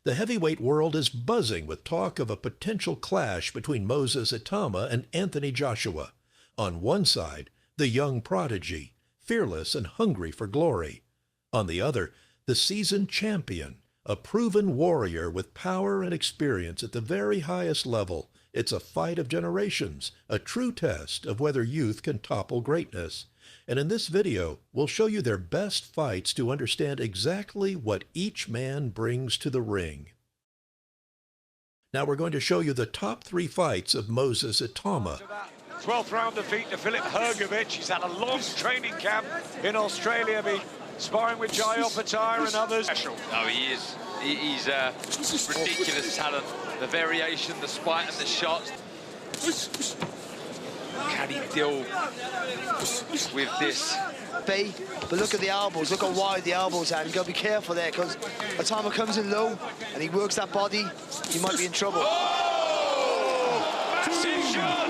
The heavyweight world is buzzing with talk of a potential clash between Moses Itauma and Anthony Joshua. On one side, the young prodigy, fearless and hungry for glory. On the other, the seasoned champion, a proven warrior with power and experience at the very highest level. It's a fight of generations, a true test of whether youth can topple greatness. And in this video, we'll show you their best fights to understand exactly what each man brings to the ring. Now we're going to show you the top 3 fights of Moses Itauma. 12th round defeat to Filip Hrgovic. He's had a long training camp in Australia, sparring with Jai Opetaia and others. No, he is. He's a ridiculous talent. The variation, the spite and the shots. Can he deal with this? But look at the elbows, look how wide the elbows are. You've got to be careful there, because Atama comes in low and he works that body, he might be in trouble. Oh! Massive shot!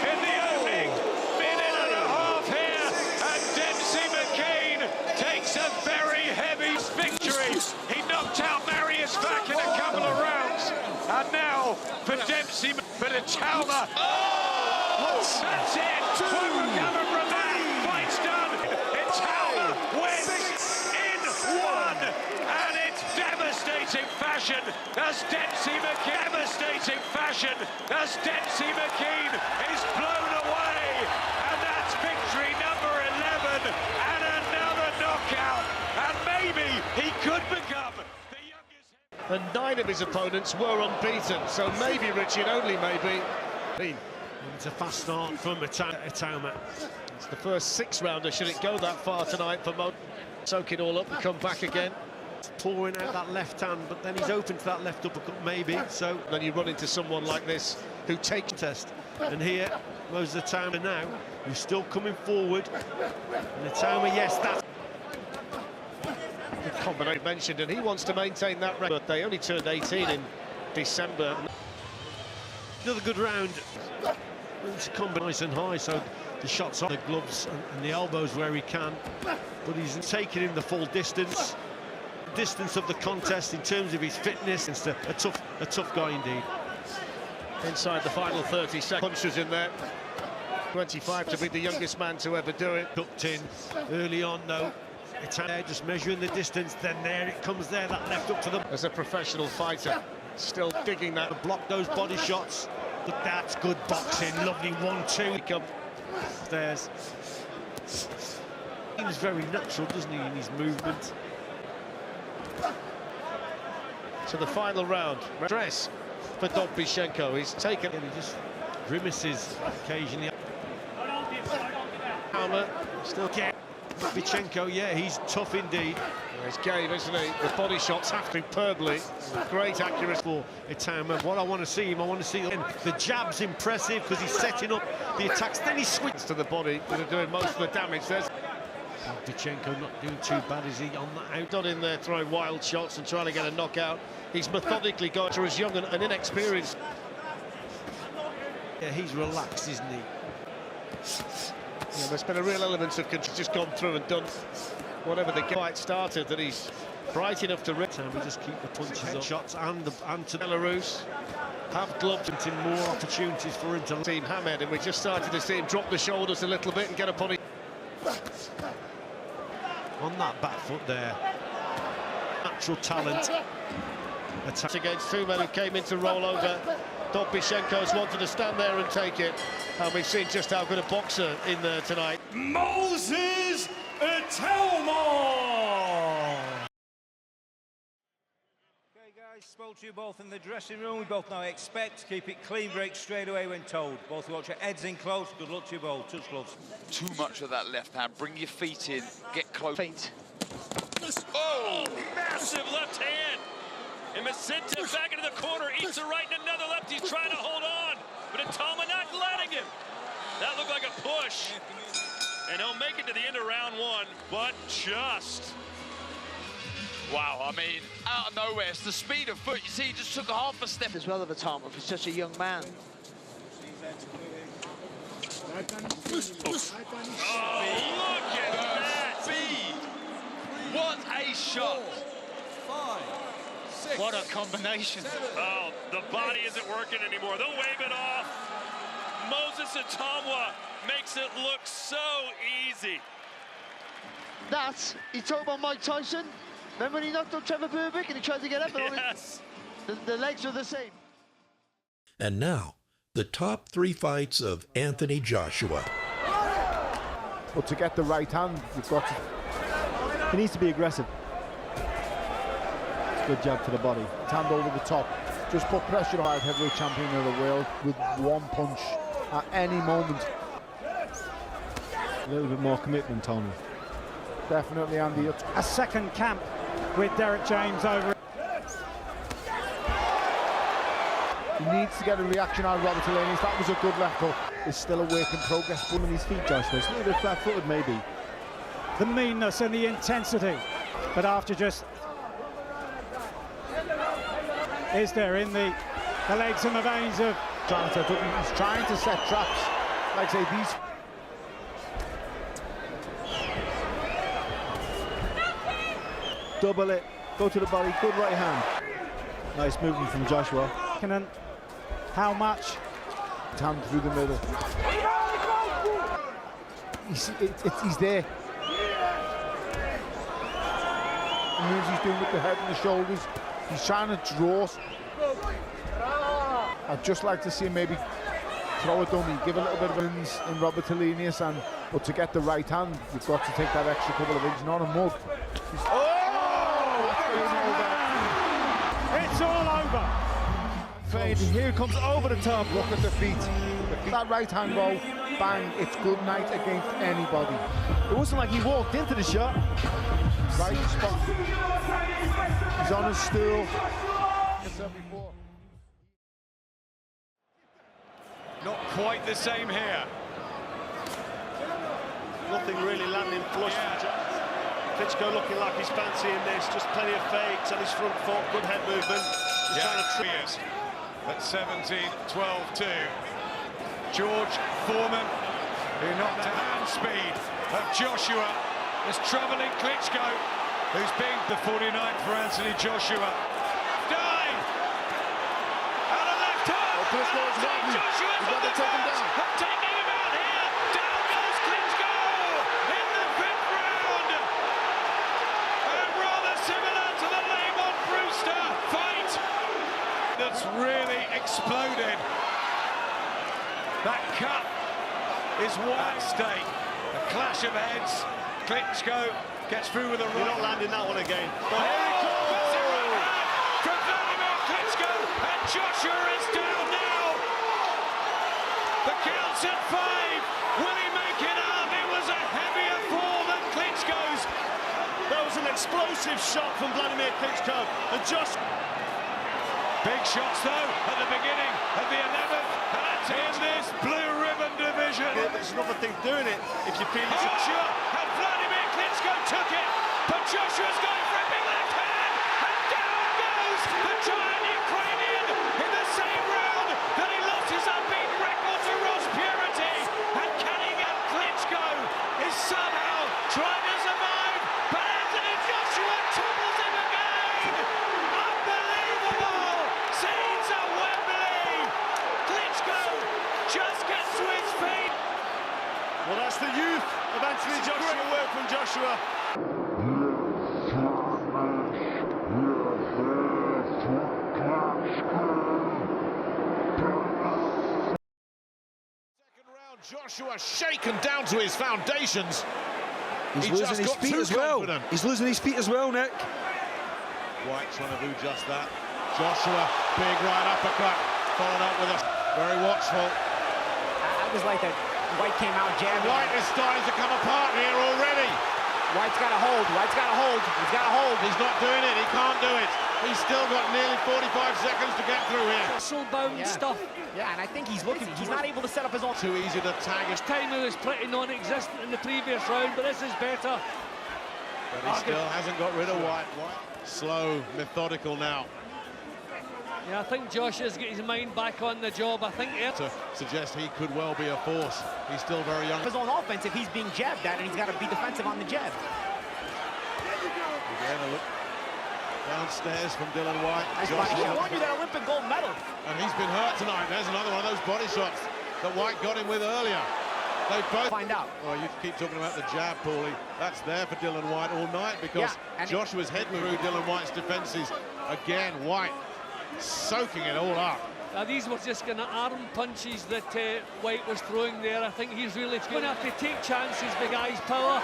In the opening, minute and a half here, and Dempsey McKean takes a very heavy victory. He knocked out Marius back in a couple of rounds, and now for Dempsey, but Itauma. That's it! Won't recover from that! Fight's done! Itauma wins in one! And it's devastating fashion as Dempsey McKean... Devastating fashion as Dempsey McKean is blown away! And that's victory number 11! And another knockout! And maybe he could become the youngest... And 9 of his opponents were unbeaten, so maybe, Richie, and only maybe... It's a fast start from Itauma. It's the first 6-rounder, should it go that far tonight for Mo. Soak it all up and come back again. Pouring out that left hand, but then he's open to that left uppercut, maybe. So then you run into someone like this who takes test. And here, Moses Itauma now, who's still coming forward. And Itauma, yes, that's the combination mentioned, and he wants to maintain that record. They only turned 18 in December. Another good round. It's a combination high, so the shots on the gloves and the elbows where he can, but he's taking in the full distance of the contest in terms of his fitness. It's a tough guy indeed. Inside the final 30 seconds, punches in there. 25 to be the youngest man to ever do it. Ducked in early on though. It's there, just measuring the distance. Then there it comes there, that left up to them. As a professional fighter, still digging that. Block those body shots. But that's good boxing, lovely 1-2. Come upstairs. Seems very natural, doesn't he, in his movement? To the final round. Dress for Dobyshenko. He's taken. And he just grimaces occasionally. Hammer still get Dobyshenko, yeah, he's tough indeed. He's game, isn't he? The body shots have superbly. Great accuracy for Itauma. What I want to see him, I want to see the jab's impressive because he's setting up the attacks. Then he swings to the body that are doing most of the damage. There's Dobyshenko not doing too bad, is he, on that out? Not in there throwing wild shots and trying to get a knockout. He's methodically going to his young and inexperienced. Yeah, he's relaxed, isn't he? Yeah, there's been a real element of control. Just gone through and done whatever the fight started, that he's bright enough to rip. We just keep the punches up. Shots and to Belarus have gloves into more opportunities for him to team Hamed, and we just started to see him drop the shoulders a little bit and get upon it. On that back foot there. Natural talent. Attack against 2 men who came in to roll over. Dobyshenko's wanted to stand there and take it. And we've seen just how good a boxer in there tonight. Moses Itauma! Okay, guys, spoke to you both in the dressing room. We both now expect to keep it clean break straight away when told. Both watch your heads in close. Good luck to you both. Touch gloves. Too much of that left hand. Bring your feet in. Get close. Feet. Oh, massive left hand. And Macinta back into the corner, eats a right and another left. He's trying to hold on, but Itauma not letting him. That looked like a push. And he'll make it to the end of round 1, but just... Wow, I mean, out of nowhere, it's the speed of foot. You see, he just took a half a step. As well of Atama for such a young man. Oh, look at that! Speed! What a shot! 5, What a combination. Oh, the body isn't working anymore. They'll wave it off. Moses Itauma makes it look so easy. That's Itauma Mike Tyson. Remember when he knocked out Trevor Burbick and he tried to get up? Yes. The legs are the same. And now, the top 3 fights of Anthony Joshua. But to get the right hand, you've got to... He needs to be aggressive. Good jab to the body. Hand over the top. Just put pressure on heavyweight champion of the world with one punch at any moment. A little bit more commitment, Tony. Definitely, Andy. A second camp with Derek James over. He needs to get a reaction out of Robert Elanis. That was a good left hook. It's still a work in progress. Pulling his feet, Joshua. It's a little bit flat-footed, maybe. The meanness and the intensity. But after just... Is there in the legs and the veins of... He's trying to set traps. Like I say, these... Double it. Go to the body. Good right hand. Nice movement from Joshua. How much? Hand through the middle. He's there. The moves he's doing with the head and the shoulders. He's trying to draw. I'd just like to see him maybe throw a dummy, give a little bit of wins in Robert Elanis, but to get the right hand, you've got to take that extra couple of inches, not a mug. It's all over. Fade, here it comes over the top. Look at the feet. That right hand go, bang, it's good night against anybody. It wasn't like he walked into the shot. Right spot. He's on his stool. Not quite the same here. Nothing really landing flush. Klitschko looking like he's fancying this. Just plenty of fakes on his front foot. Good head movement. Just trying to trip. At 17-12-2. George Foreman, who knocked the hand speed of Joshua, is travelling Klitschko, who's being the 49th for Anthony Joshua. Dive! Out of left hook! Joshua's got to take him down. Taking him out here! Down goes Klitschko in the 5th round! And rather similar to the Lamont Brewster fight that's really exploded. That cut is what at stake. A clash of heads. Klitschko gets through with a right. You're not landing that one again. But here he comes! From Vladimir Klitschko, and Joshua is down now. The count's at 5. Will he make it up? It was a heavier fall than Klitschko's. That was an explosive shot from Vladimir Klitschko. And just big shots though at the beginning of the 11th. In this blue ribbon division. there's another thing doing it. If you feel it's Joshua and Vladimir Klitschko took it, but Joshua's going for a big left hand, and down goes the giant Ukrainian in the same round that he lost his unbeaten record to Ross Purity. And can he get Klitschko? Is somehow trying to survive, but Anthony Joshua topples him again. Unbelievable! Scenes at Wembley. Klitschko just gets to his feet. well, that's the youth of Anthony Joshua. Great work from Joshua. Second round, Joshua shaken down to his foundations. He's losing his feet as well. He's losing his feet as well, Nick. White trying to do just that. Joshua, big right uppercut, followed up with a very watchful. I was like that. White came out jabbing. White is starting to come apart here already. White's got a hold. White's got a hold. He's got a hold. He's not doing it. He can't do it. He's still got nearly 45 seconds to get through here. Muscle-bound stuff. Yeah, and I think he's looking. He's not able to set up his own. Too easy to tag. His timing was pretty non-existent in the previous round, but this is better. But he still hasn't got rid of White. Slow, methodical now. Yeah, I think Joshua's got his mind back on the job. I think to suggest he could well be a force. He's still very young. His own offense if he's being jabbed at, and he's got to be defensive on the jab. Again, a look down downstairs from Dylan White. Nice body shot. He won you that Olympic gold medal. And he's been hurt tonight. There's another one of those body shots that White got him with earlier. They both find out. Oh, you keep talking about the jab, Paulie. That's there for Dylan White all night because Joshua's head through Dylan White's defences. Again, White soaking it all up. Now, these were just kind of arm punches that White was throwing there. I think he's really going to have to take chances, the guy's power.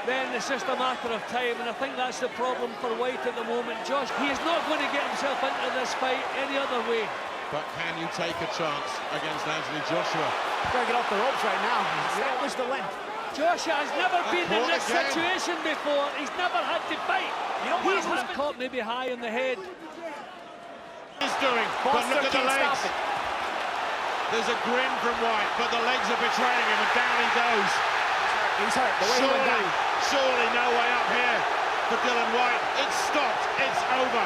Then it's just a matter of time, and I think that's the problem for White at the moment. Josh, he is not going to get himself into this fight any other way. But can you take a chance against Anthony Joshua? Got to get off the ropes right now. That was the length. Joshua has never been in this situation before. He's never had to fight. He's caught maybe high in the head. He's doing, but look at the legs. There's a grin from White, but the legs are betraying him, and down he goes. He's hurt. The way he went down. Surely no way up here for Dylan White. It's stopped. It's over.